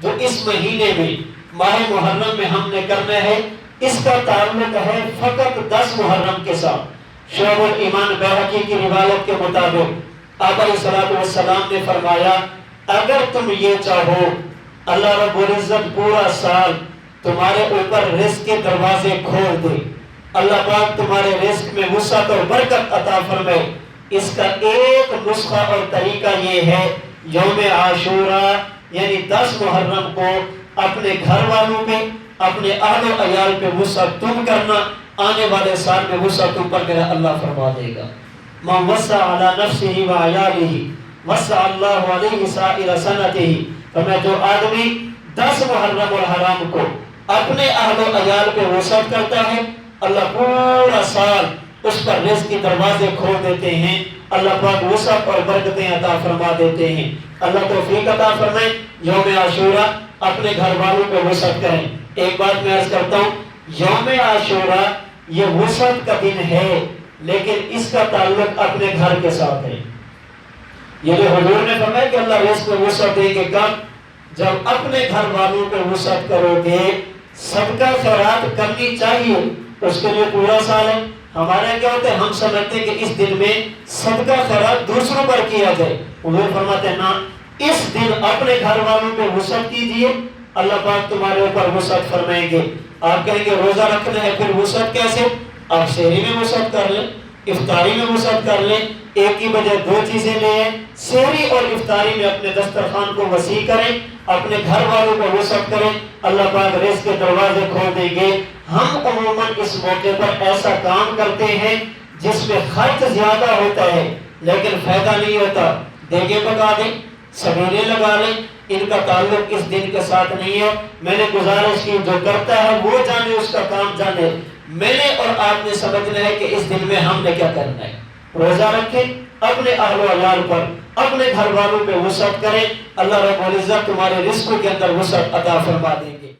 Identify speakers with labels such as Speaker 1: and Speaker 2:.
Speaker 1: جو اس مہینے میں ماہ محرم میں ہم نے کرنا ہے، اس کا تعلق ہے فقط 10 محرم کے ساتھ۔ شعب الایمان بیہقی کی روایت کے مطابق آقا علیہ الصلوۃ والسلام نے فرمایا اگر تم یہ چاہو اللہ رب العزت پورا سال تمہارے اوپر رزق کے دروازے کھول دے، اللہ پاک تمہارے رزق میں وسعت اور برکت عطا فرمائے، اس کا ایک نسخہ اور طریقہ یہ ہے یوم عاشوراء یعنی 10 محرم کو اپنے گھر والوں پہ، اپنے اہل و عیال پہ وسعت تم کرنا، آنے والے سال میں وسعت تم پر میرا اللہ فرما دے گا۔ من وسع علی نفسہ و عیالہ وسع اللہ علیہ سائر سنتہ، فرمایا جو آدمی 10 محرم الحرام کو اپنے اہل و عیال پہ وسعت کرتا ہے، اللہ پورا سال اس پر رزق کے دروازے کھول دیتے ہیں، اللہ پاک وسعت اور برکتیں عطا فرما دیتے ہیں۔ اللہ توفیق عطا فرمائے، یوم عاشوراء اپنے گھر والوں پہ وسعت کریں۔ ایک بات میں عرض کرتا ہوں، یوم عاشوراء یہ وسعت کا دن ہے لیکن اس کا تعلق اپنے گھر کے ساتھ ہے۔ یہ جو حضور نے فرمایا کہ اللہ رزق میں وسعت دے گے کب؟ جب اپنے گھر والوں پہ وسعت کرو گے۔ صدقہ خیرات کرنی چاہیے، اس کے لیے پورا سال ہے۔ ہمارے کیا ہوتے ہیں، ہم سمجھتے ہیں کہ اس دن میں صدقہ خیرات دوسروں پر کیا جائے، حضور فرماتے ہیں نا، اس دن اپنے گھر والوں پہ وسعت کیجئے، اللہ پاک تمہارے اوپر وسعت فرمائیں گے۔ آپ کہیں گے روزہ رکھنا ہے، پھر وسعت کیسے؟ آپ سحری میں وسعت کر لیں، افطاری میں وسعت کر لیں، ایک کی بجائے 2 چیزیں لیں، سحری اور افطاری میں اپنے دسترخوان کو وسیع کریں، اپنے گھر والوں کو وسعت کریں، اللہ پاک رزق کے دروازے کھول دیں گے۔ ہم عموماً اس موقع پر ایسا کام کرتے ہیں جس میں خرچ زیادہ ہوتا ہے لیکن فائدہ نہیں ہوتا، دیگیں پکا دیں، سویرے لگا لیں، ان کا تعلق اس دن کے ساتھ نہیں ہے۔ میں نے گزارش کی جو کرتا ہے وہ جانے، اس کا کام جانے، میں نے اور آپ نے سمجھنا ہے کہ اس دن میں ہم نے کیا کرنا ہے۔ روزہ رکھیں، اپنے اہل و عیال پر، اپنے گھر والوں پہ وسعت کریں، اللہ رب العزت تمہارے رزق کے اندر وسعت عطا فرما دیں گے۔